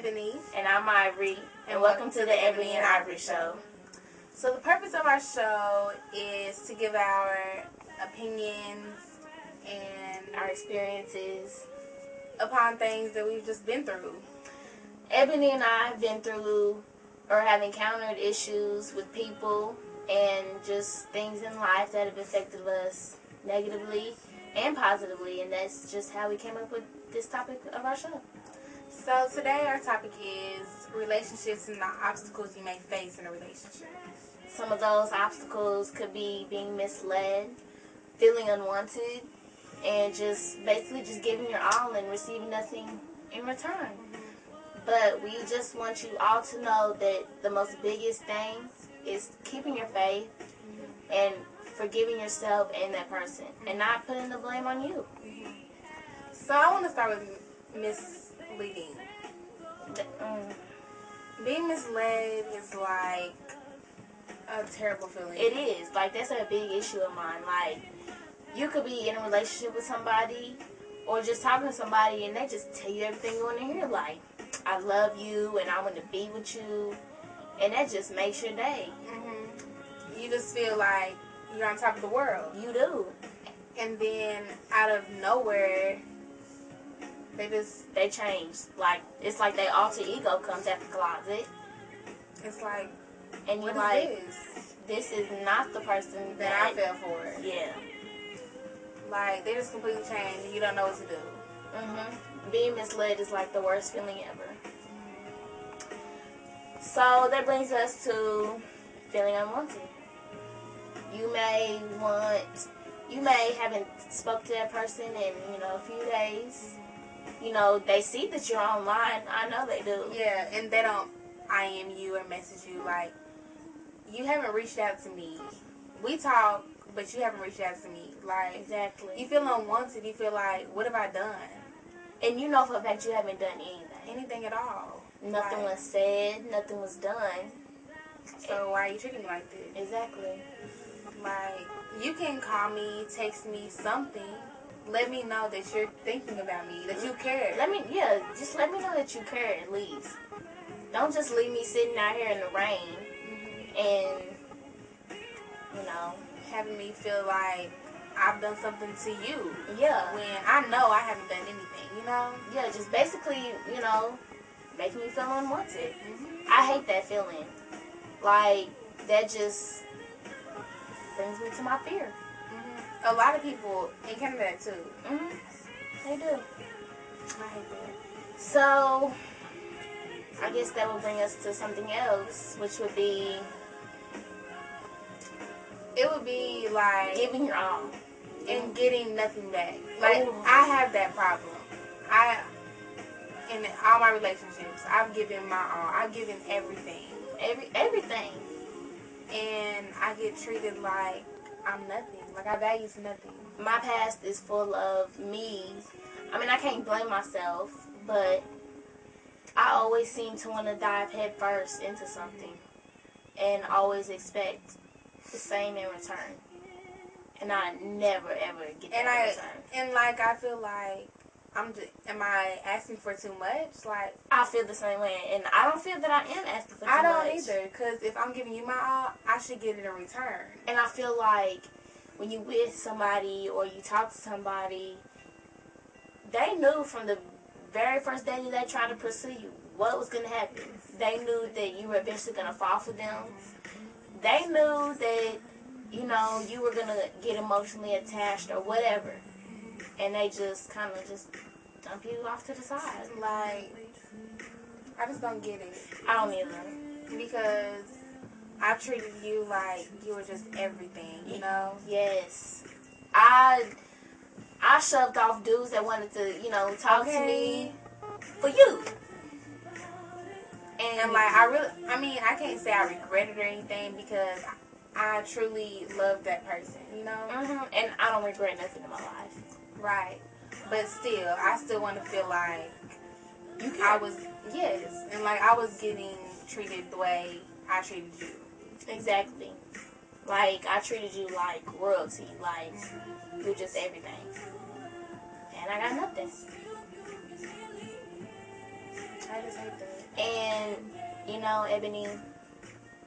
Ebony. And I'm Ivory. And welcome to the Ebony and Ivory Show. So the purpose of our show is to give our opinions and Our experiences upon things that we've just been through. Ebony and I have been through or have encountered issues with people and just things in life that have affected us negatively and positively, and that's just how we came up with this topic of our show. So today our topic is relationships and the obstacles you may face in a relationship. Some of those obstacles could be being misled, feeling unwanted, and just basically just giving your all and receiving nothing in return. But we just want you all to know that the most biggest thing is keeping your faith and forgiving yourself and that person and not putting the blame on you. So I want to start with misleading. Being misled is like a terrible feeling. It is. Like, that's a big issue of mine. Like, you could be in a relationship with somebody or just talking to somebody and they just tell you everything you want to hear. Like, I love you and I want to be with you. And that just makes your day. You just feel like you're on top of the world. You do. And then out of nowhere, they change. Like, it's like their alter ego comes out the closet. It's like, and you're what like, is this is not the person that I fell for. Yeah. Like, they just completely change and you don't know what to do. Being misled is like the worst feeling ever. So that brings us to feeling unwanted. You may haven't spoke to that person in, a few days. They see that you're online. I know they do. Yeah, and they don't IM you or message you. Like, you haven't reached out to me. We talk, but you haven't reached out to me. Like, exactly. You feel unwanted. You feel like, what have I done? And you know for a fact you haven't done anything. Anything at all. Nothing was said. Nothing was done. So why are you treating me like this? Exactly. Like, you can call me, text me, something. Let me know that you're thinking about me, that you care. Just let me know that you care at least. Don't just leave me sitting out here in the rain and, having me feel like I've done something to you. Yeah. When I know I haven't done anything, Yeah, just basically, making me feel unwanted. I hate that feeling. Like, that just brings me to my fear. A lot of people encounter that too. They do. I hate that. So, I guess that will bring us to something else, which would be... It would be like... giving your all. And getting nothing back. Like, I have that problem. In all my relationships, I've given my all. I've given everything. Everything. And I get treated like I'm nothing. Like, I value nothing. My past is full of me. I mean, I can't blame myself, but I always seem to want to dive head first into something and always expect the same in return. And I never, ever get that in return. And, like, I feel like, am I asking for too much? Like, I feel the same way, and I don't feel that I am asking for too much. I don't either, because if I'm giving you my all, I should get it in return. And I feel like when you with somebody or you talk to somebody, they knew from the very first day that they tried to pursue you what was going to happen. They knew that you were eventually going to fall for them. They knew that, you were going to get emotionally attached or whatever. And they just kind of just dump you off to the side. Like, I just don't get it. I don't either. Because I treated you like you were just everything, Yes. I shoved off dudes that wanted to, talk to me for you. And like, I can't say I regret it or anything because I truly love that person, And I don't regret nothing in my life. Right. But still, I still want to feel like I was getting treated the way I treated you. Exactly. Like, I treated you like royalty. Like, you're just everything. And I got nothing. I I just hate that. And, you know, Ebony,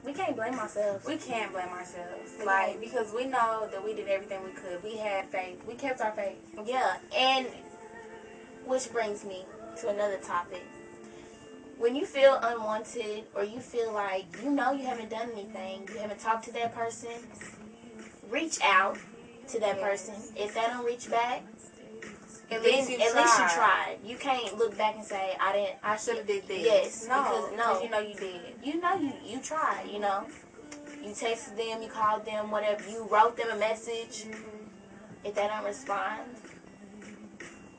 we can't blame ourselves. We can't blame ourselves. Like, because we know that we did everything we could. We had faith. We kept our faith. Yeah, and which brings me to another topic. When you feel unwanted or you feel like you know you haven't done anything, you haven't talked to that person, reach out to that person. If they don't reach back, at least you tried. You can't look back and say, I should have did this. Yes. No, because you know you did. You know you tried, you know. You texted them, you called them, whatever. You wrote them a message. If they don't respond,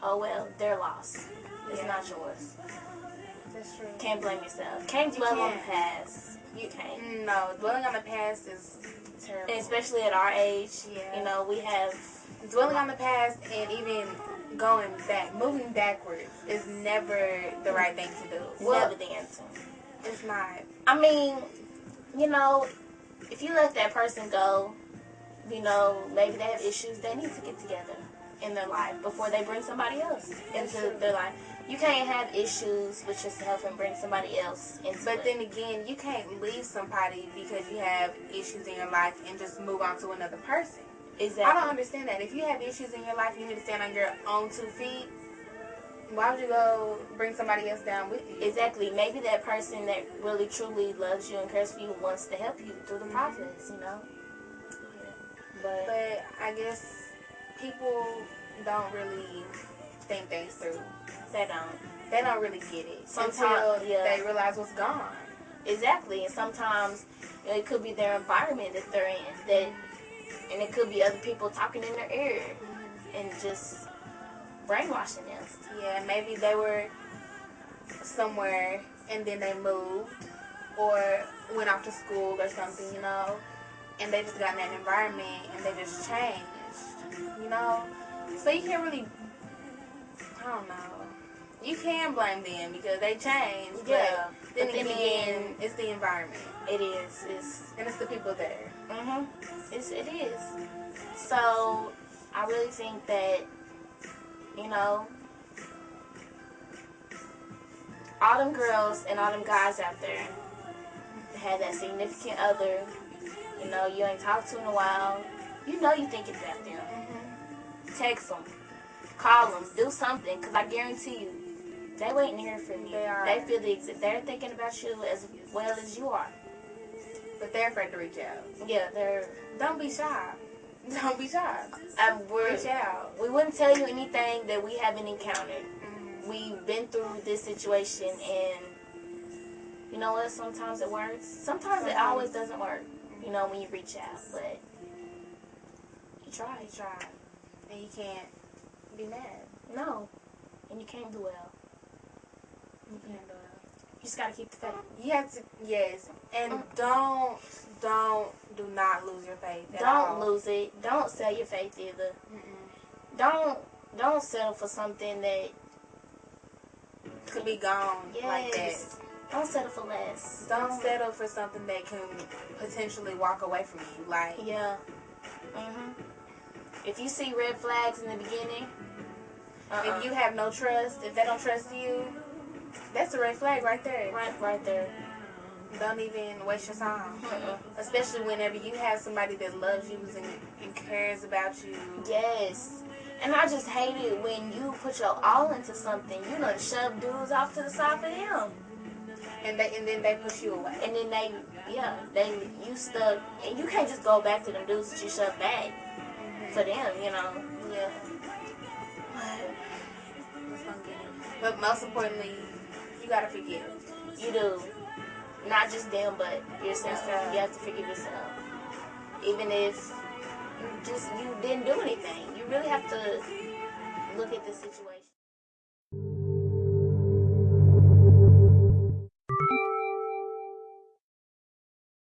oh well, they're lost. It's not yours. That's true. Can't blame yourself. Can't dwell on the past. You can't. No, dwelling on the past is terrible. And especially at our age, you know, we have... Dwelling on the past and even moving backwards is never the right thing to do. Never the answer. It's not. I mean, you know, if you let that person go, you know, maybe they have issues. They need to get together in their life before they bring somebody else into their life. You can't have issues with yourself and bring somebody else into it. But then again, you can't leave somebody because you have issues in your life and just move on to another person. Exactly. I don't understand that. If you have issues in your life, you need to stand on your own 2 feet. Why would you go bring somebody else down with you? Exactly. Maybe that person that really truly loves you and cares for you wants to help you through the process, you know? Yeah. But I guess people don't really think things through. They don't. They don't really get it Sometimes, until they realize what's gone. Exactly. And sometimes it could be their environment that they're in. And it could be other people talking in their ear and just brainwashing them. Yeah, maybe they were somewhere and then they moved or went off to school or something, you know, and they just got in that environment and they just changed, you know. So you can't really, I don't know. You can blame them because they changed. Yeah. Then again, it's the environment. It is. And it's the people there. It is. So, I really think that, you know, all them girls and all them guys out there had that significant other, you know, you ain't talked to in a while. You know you thinking about them. Text them. Call them. Do something. Because I guarantee you, they waiting to hear from you. They are. They feel they're thinking about you as well as you are. But they're afraid to reach out. Yeah, don't be shy. Don't be shy. Reach out. We wouldn't tell you anything that we haven't encountered. We've been through this situation, and you know what? Sometimes it works. Sometimes it always doesn't work. You know, when you reach out, but you try. And you can't be mad. No, and you can't do well. You can't do well. You just gotta keep the faith. You have to, yes. And do not lose your faith. Don't lose it. Don't sell your faith either. Don't settle for something that could be gone like that. Don't settle for less. Don't settle for something that can potentially walk away from you. Like, yeah. If you see red flags in the beginning, if you have no trust, if they don't trust you, that's a red flag right there. Right there. Don't even waste your time. Especially whenever you have somebody that loves you and cares about you. Yes. And I just hate it when you put your all into something. You know, shove dudes off to the side for them. And then they push you away. And then you stuck. And you can't just go back to them dudes that you shoved back for them, you know. Yeah. But most importantly, you gotta forgive. You do. Not just them, but yourself. You have to forgive yourself. Even if you didn't do anything. You really have to look at the situation.